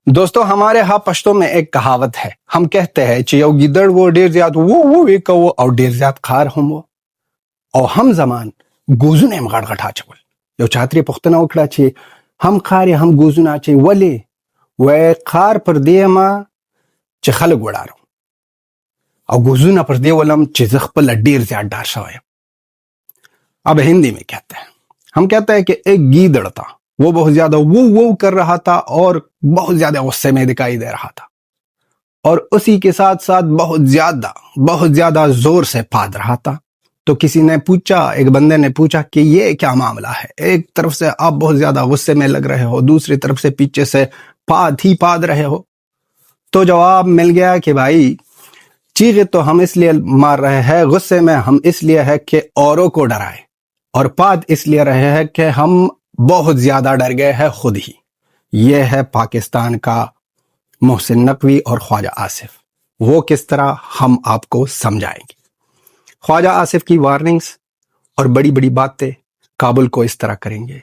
دوستو ہمارے ہاں پشتوں میں ایک کہاوت ہے. ہم کہتے ہیں چیو گیدڑ وہ ڈیر زیاد وہ ایک وہ اور ڈیر زیاد خار ہم وہ او ہم زمان گوزن ام غڑ غٹا چول یو چاتری پختنا وکړه چې هم خار هم گوزن اچي ولی و خار پر دیما چې خلک وړارو او گوزن پر دی ولم چې زخپل ډیر زیاد ډار شوی. اب ہندی میں کہتے ہیں ہم کہتے ہیں کہ ایک گیدڑ تھا, وہ بہت زیادہ وہ کر رہا تھا اور بہت زیادہ غصے میں دکھائی دے رہا تھا, اور اسی کے ساتھ ساتھ بہت زیادہ زور سے پھاد رہا تھا. تو کسی نے پوچھا, ایک بندے نے پوچھا کہ یہ کیا معاملہ ہے, ایک طرف سے آپ بہت زیادہ غصے میں لگ رہے ہو, دوسری طرف سے پیچھے سے پھاد رہے ہو. تو جواب مل گیا کہ بھائی چیخے تو ہم اس لیے مار رہے ہیں, غصے میں ہم اس لیے ہے کہ اوروں کو ڈرائے, اور پھاد اس لیے رہے ہیں کہ ہم بہت زیادہ ڈر گئے ہیں خود ہی. یہ ہے پاکستان کا محسن نقوی اور خواجہ آصف. وہ کس طرح ہم آپ کو سمجھائیں گے. خواجہ آصف کی وارننگز اور بڑی بڑی باتیں کابل کو اس طرح کریں گے,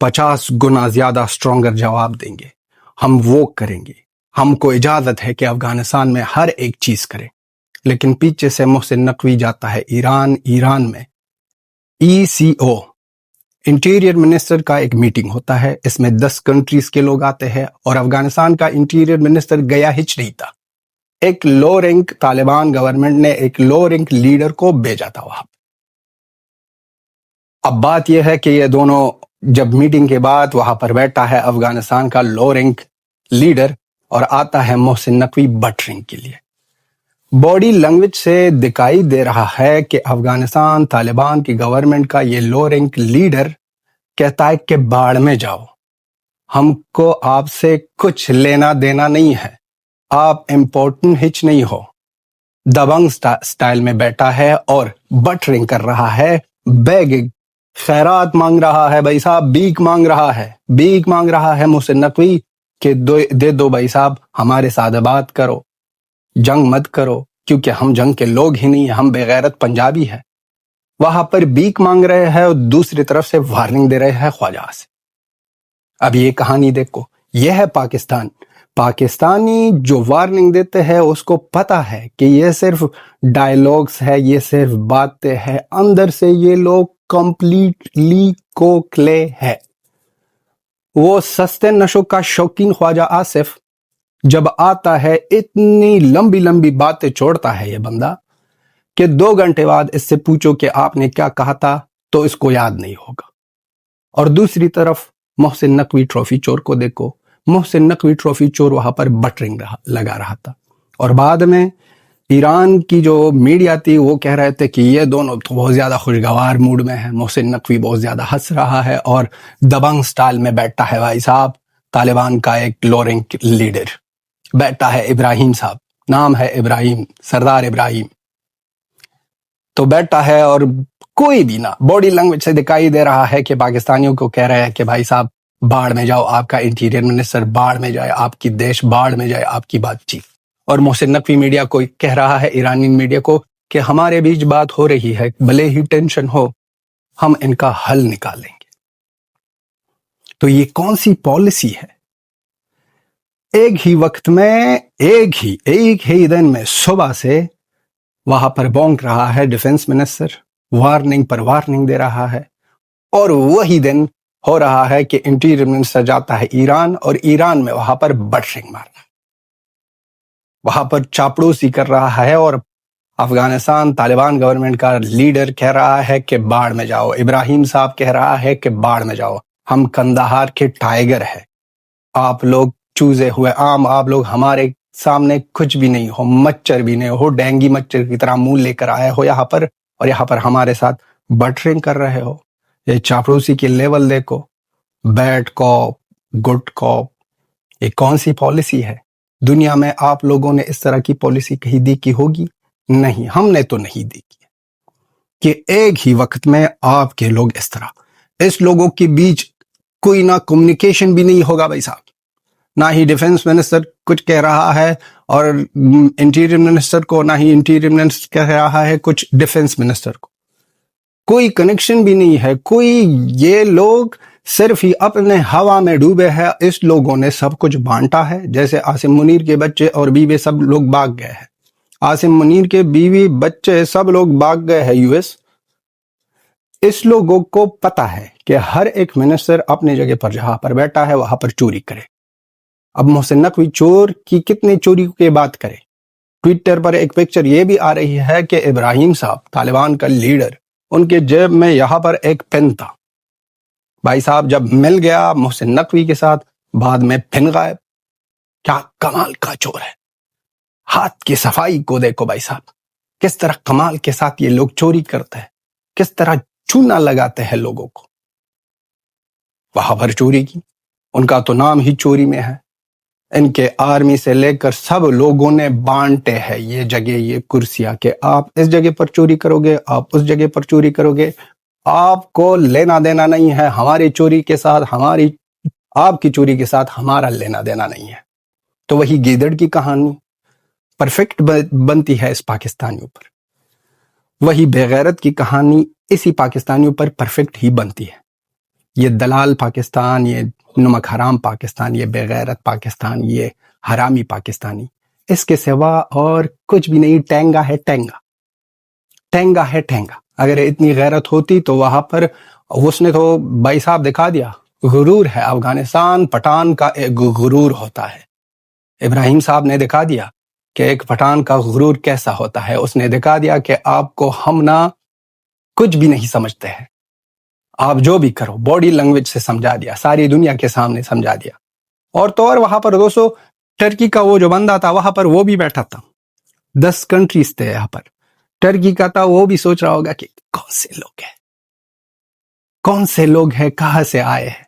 50 گنا زیادہ سٹرونگر جواب دیں گے, ہم وہ کریں گے, ہم کو اجازت ہے کہ افغانستان میں ہر ایک چیز کریں. لیکن پیچھے سے محسن نقوی جاتا ہے ایران میں ECO انٹیریئر منسٹر کا ایک میٹنگ ہوتا ہے, اس میں 10 کنٹریز کے لوگ آتے ہیں, اور افغانستان کا انٹیریئر منسٹر گیا ہچ نہیں تھا. ایک لو رینک طالبان گورنمنٹ نے ایک لو رینک لیڈر کو بھیجا تھا وہاں. اب بات یہ ہے کہ یہ دونوں جب میٹنگ کے بعد وہاں پر بیٹھا ہے افغانستان کا لو رینک لیڈر, اور آتا ہے محسن نقوی بٹرنگ کے لیے. باڈی لینگویج سے دکھائی دے رہا ہے کہ افغانستان طالبان کی گورنمنٹ کا یہ لو رینک لیڈر کہتا ہے کہ باڑ میں جاؤ, ہم کو آپ سے کچھ لینا دینا نہیں ہے, آپ امپورٹنٹ ہچ نہیں ہو. دبنگ سٹائل میں بیٹھا ہے اور بٹرنگ کر رہا ہے, بیگنگ خیرات مانگ رہا ہے بھائی صاحب, بھیک مانگ رہا ہے محسن نقوی کہ دے دو بھائی صاحب, ہمارے ساتھ بات کرو, جنگ مت کرو, کیونکہ ہم جنگ کے لوگ ہی نہیں ہیں, ہم بے غیرت پنجابی ہیں. وہاں پر بھیک مانگ رہے ہیں اور دوسری طرف سے وارننگ دے رہے ہیں خواجہ سے. اب یہ کہانی دیکھو, یہ ہے پاکستان. پاکستانی جو وارننگ دیتے ہیں اس کو پتا ہے کہ یہ صرف ڈائیلاگز ہے, یہ صرف باتیں ہیں, اندر سے یہ لوگ کمپلیٹلی کوکلے ہے. وہ سستے نشوں کا شوقین خواجہ آصف جب آتا ہے اتنی لمبی باتیں چھوڑتا ہے یہ بندہ کہ 2 گھنٹے بعد اس سے پوچھو کہ آپ نے کیا کہا تھا تو اس کو یاد نہیں ہوگا. اور دوسری طرف محسن نقوی ٹرافی چور کو دیکھو, محسن نقوی ٹرافی چور وہاں پر بٹرنگ لگا رہا تھا, اور بعد میں ایران کی جو میڈیا تھی وہ کہہ رہے تھے کہ یہ دونوں تو بہت زیادہ خوشگوار موڈ میں ہیں, محسن نقوی بہت زیادہ ہنس رہا ہے اور دبنگ سٹائل میں بیٹھا ہے بھائی صاحب طالبان کا ایک لو رینک لیڈر بیٹھا ہے, ابراہیم صاحب, نام ہے ابراہیم, سردار ابراہیم. تو بیٹھا ہے اور کوئی بھی نہ باڈی لینگویج سے دکھائی دے رہا ہے کہ پاکستانیوں کو کہہ رہے ہیں کہ بھائی صاحب باڑ میں جاؤ, آپ کا انٹیریئر منسٹر باڑ میں جائے, آپ کی دیش باڑ میں جائے, آپ کی بات چیت. اور محسن نقوی میڈیا کو کہہ رہا ہے, ایرانی میڈیا کو, کہ ہمارے بیچ بات ہو رہی ہے, بھلے ہی ٹینشن ہو ہم ان کا حل نکالیں گے. تو یہ کون سی پالیسی ہے؟ ایک ہی وقت میں ایک ہی دن میں صبح سے وہاں پر بونک رہا ہے ڈیفنس منسٹر, وارننگ پر وارننگ دے رہا ہے, اور وہی دن ہو رہا ہے کہ انٹیریئر منسٹر جاتا ہے ایران, اور ایران میں وہاں پر بٹرنگ مارنا, وہاں پر چاپڑوسی کر رہا ہے, اور افغانستان طالبان گورنمنٹ کا لیڈر کہہ رہا ہے کہ باڑ میں جاؤ, ابراہیم صاحب کہہ رہا ہے کہ باڑ میں جاؤ, ہم کندہار کے ٹائیگر ہیں, آپ لوگ چوزے ہوئے عام, آپ لوگ ہمارے سامنے کچھ بھی نہیں ہو, مچھر بھی نہیں ہو, ڈینگی مچھر کی طرح منہ لے کر آئے ہو یہاں پر, اور یہاں پر ہمارے ساتھ بٹرنگ کر رہے ہو. یہ چاپڑوسی کی لیول دیکھو, بیڈ کاپ گڈ کاپ, یہ کون سی پالیسی ہے؟ دنیا میں آپ لوگوں نے اس طرح کی پالیسی کہیں دیکھی ہوگی؟ نہیں, ہم نے تو نہیں دیکھی کہ ایک ہی وقت میں آپ کے لوگ اس طرح, اس لوگوں کے بیچ کوئی نہ کمیونیکیشن بھی نہیں ہوگا بھائی صاحب, نہ ہی ڈیفنس منسٹر کچھ کہہ رہا ہے اور انٹیریئر منسٹر کو, نہ ہی انٹیریئر منسٹر کہہ رہا ہے کچھ ڈیفنس منسٹر کو, کوئی کنیکشن بھی نہیں ہے. کوئی, یہ لوگ صرف ہی اپنے ہوا میں ڈوبے ہیں. اس لوگوں نے سب کچھ بانٹا ہے. جیسے عاصم منیر کے بچے اور بیوی سب لوگ بھاگ گئے ہیں. عاصم منیر کے بیوی بچے سب لوگ بھاگ گئے ہیں US. اس لوگوں کو پتا ہے کہ ہر ایک منسٹر اپنی جگہ پر جہاں پر بیٹھا ہے وہاں پر چوری کرے. اب محسن نقوی چور کی کتنی چوری کی بات کرے. ٹویٹر پر ایک پکچر یہ بھی آ رہی ہے کہ ابراہیم صاحب طالبان کا لیڈر، ان کے جیب میں یہاں پر ایک پین تھا. بھائی صاحب جب مل گیا محسن نقوی کے ساتھ، بعد میں پن غائب. کیا کمال کا چور ہے. ہاتھ کی صفائی کو دیکھو بھائی صاحب، کس طرح کمال کے ساتھ یہ لوگ چوری کرتے ہیں، کس طرح چونا لگاتے ہیں لوگوں کو. وہاں پر چوری کی، ان کا تو نام ہی چوری میں ہے. ان کے آرمی سے لے کر سب لوگوں نے بانٹے ہیں یہ جگہ، یہ کرسیاں، کہ آپ اس جگہ پر چوری کرو گے، آپ اس جگہ پر چوری کرو گے. آپ کو لینا دینا نہیں ہے ہماری چوری کے ساتھ، آپ کی چوری کے ساتھ ہمارا لینا دینا نہیں ہے. تو وہی گیدڑ کی کہانی پرفیکٹ بنتی ہے اس پاکستانیوں پر. وہی بے غیرت کی کہانی اسی پاکستانیوں پر پرفیکٹ ہی بنتی ہے. یہ دلال پاکستان، یہ نمک حرام پاکستان، یہ بے غیرت پاکستان، یہ حرامی پاکستانی، اس کے سوا اور کچھ بھی نہیں. ٹینگا ہے ٹینگا، ٹینگا ہے ٹینگا. اگر اتنی غیرت ہوتی تو وہاں پر اس نے تو بھائی صاحب دکھا دیا. غرور ہے افغانستان پٹھان کا ایک غرور ہوتا ہے. ابراہیم صاحب نے دکھا دیا کہ ایک پٹھان کا غرور کیسا ہوتا ہے. اس نے دکھا دیا کہ آپ کو ہم نہ کچھ بھی نہیں سمجھتے ہیں. آپ جو بھی کرو باڈی لینگویج سے سمجھا دیا، ساری دنیا کے سامنے سمجھا دیا. اور تو اور وہاں پر دوستو ٹرکی کا وہ جو بندہ تھا وہاں پر وہ بھی بیٹھا تھا. 10 کنٹریز تھے یہاں پر. ٹرکی کا تھا، وہ بھی سوچ رہا ہوگا کہ کون سے لوگ ہیں، کہاں سے آئے ہیں.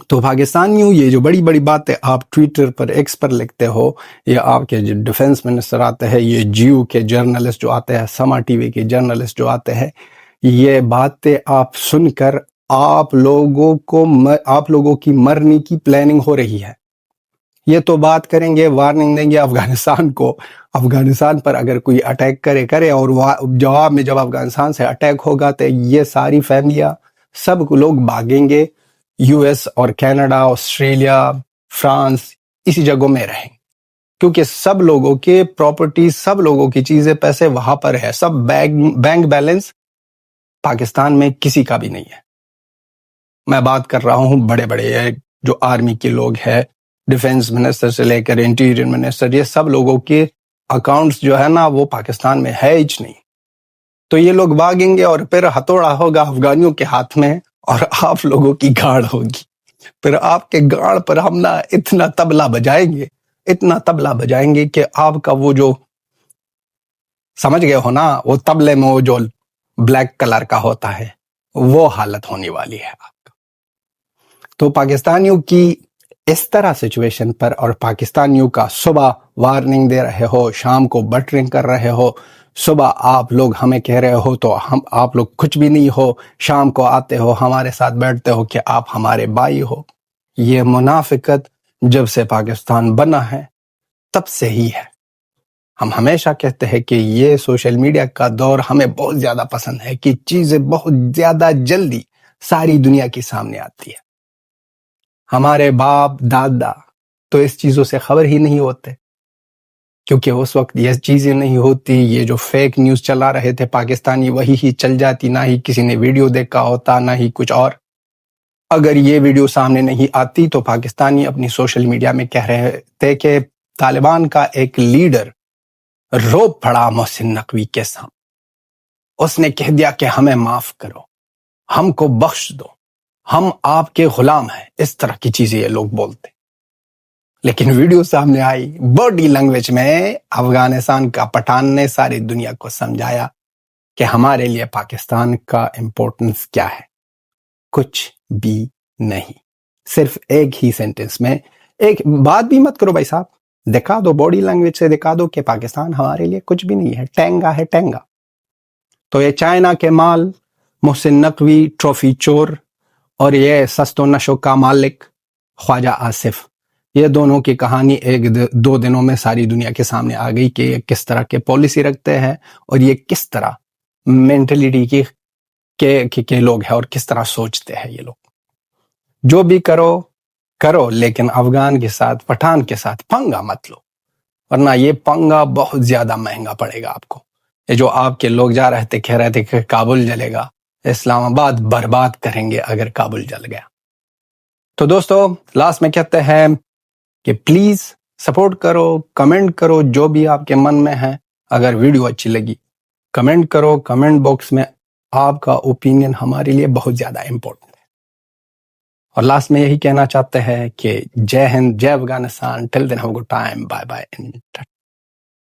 تو پاکستانیوں یہ جو بڑی بڑی باتیں آپ ٹویٹر پر ایکس پر لکھتے ہو، یا آپ کے جو ڈیفنس منسٹر آتے ہیں، یہ جیو کے جرنلسٹ جو آتے ہیں، سما ٹی وی کے جرنلسٹ جو آتے ہیں، یہ باتیں آپ سن کر آپ لوگوں کی مرنے کی پلاننگ ہو رہی ہے. یہ تو بات کریں گے، وارننگ دیں گے افغانستان کو. افغانستان پر اگر کوئی اٹیک کرے اور جواب میں جب افغانستان سے اٹیک ہوگا تو یہ ساری فیملیاں، سب لوگ بھاگیں گے US اور کینیڈا، آسٹریلیا، فرانس، اسی جگہوں میں رہیں، کیونکہ سب لوگوں کے پراپرٹی، سب لوگوں کی چیزیں، پیسے وہاں پر ہے. سب بینک بیلنس پاکستان میں کسی کا بھی نہیں ہے. میں بات کر رہا ہوں بڑے بڑے جو آرمی کے لوگ ہیں، ڈیفنس منسٹر سے لے کر انٹیریئر منسٹر، یہ سب لوگوں کے اکاؤنٹس جو ہے نا وہ پاکستان میں ہے ہی نہیں. تو یہ لوگ بھاگیں گے اور پھر ہتھوڑا ہوگا افغانیوں کے ہاتھ میں اور آپ لوگوں کی گاڑ ہوگی. پھر آپ کے گاڑ پر ہم نا اتنا تبلا بجائیں گے کہ آپ کا وہ جو سمجھ گئے ہو نا، وہ تبلے میں وہ جو بلیک کلر کا ہوتا ہے، وہ حالت ہونے والی ہے آپ کا. تو پاکستانیوں کی اس طرح سچویشن پر، اور پاکستانیوں کا صبح وارننگ دے رہے ہو، شام کو بٹرنگ کر رہے ہو، صبح آپ لوگ ہمیں کہہ رہے ہو تو آپ لوگ کچھ بھی نہیں ہو، شام کو آتے ہو ہمارے ساتھ بیٹھتے ہو کہ آپ ہمارے بھائی ہو. یہ منافقت جب سے پاکستان بنا ہے تب سے ہی ہے. ہم ہمیشہ کہتے ہیں کہ یہ سوشل میڈیا کا دور ہمیں بہت زیادہ پسند ہے کہ چیزیں بہت زیادہ جلدی ساری دنیا کے سامنے آتی ہے. ہمارے باپ دادا تو اس چیزوں سے خبر ہی نہیں ہوتے، کیونکہ اس وقت یہ چیزیں نہیں ہوتی. یہ جو فیک نیوز چلا رہے تھے پاکستانی، وہی ہی چل جاتی، نہ ہی کسی نے ویڈیو دیکھا ہوتا، نہ ہی کچھ اور. اگر یہ ویڈیو سامنے نہیں آتی تو پاکستانی اپنی سوشل میڈیا میں کہہ رہے تھے کہ طالبان کا ایک لیڈر رو پڑا محسن نقوی کے سامنے. اس نے کہہ دیا کہ ہمیں معاف کرو، ہم کو بخش دو، ہم آپ کے غلام ہیں. اس طرح کی چیزیں یہ لوگ بولتے. لیکن ویڈیو سامنے آئی، باڈی لینگویج میں افغانستان کا پٹھان نے ساری دنیا کو سمجھایا کہ ہمارے لیے پاکستان کا امپورٹنس کیا ہے. کچھ بھی نہیں. صرف ایک ہی سینٹنس میں ایک بات بھی مت کرو بھائی صاحب، دکھا دو باڈی لینگویج سے، دکھا دو کہ پاکستان ہمارے لیے کچھ بھی نہیں ہے، ٹینگا ہے ٹینگا. تو یہ چائنا کے مال، محسن نقوی ٹرافی چور، اور یہ سست و نشو کا مالک خواجہ آصف، یہ دونوں کی کہانی ایک دو دنوں میں ساری دنیا کے سامنے آ گئی کہ یہ کس طرح کے پالیسی رکھتے ہیں اور یہ کس طرح مینٹلٹی کے لوگ ہیں اور کس طرح سوچتے ہیں یہ لوگ. جو بھی کرو کرو، لیکن افغان کے ساتھ، پٹھان کے ساتھ پنگا مت لو، ورنہ یہ پنگا بہت زیادہ مہنگا پڑے گا آپ کو۔ یہ جو آپ کے لوگ جا رہے تھے کہہ رہے تھے کہ کابل جلے گا، اسلام آباد برباد کریں گے اگر کابل جل گیا۔ تو دوستو لاسٹ میں کہتے ہیں کہ پلیز سپورٹ کرو، کمنٹ کرو جو بھی آپ کے من میں ہے۔ اگر ویڈیو اچھی لگی کمنٹ کرو، کمنٹ باکس میں آپ کا اوپینین ہمارے لیے بہت زیادہ امپورٹنٹ ہے۔ اور لاسٹ میں یہی کہنا چاہتے ہیں کہ جے ہند، جے Afghanistan, till then have a good time, bye bye.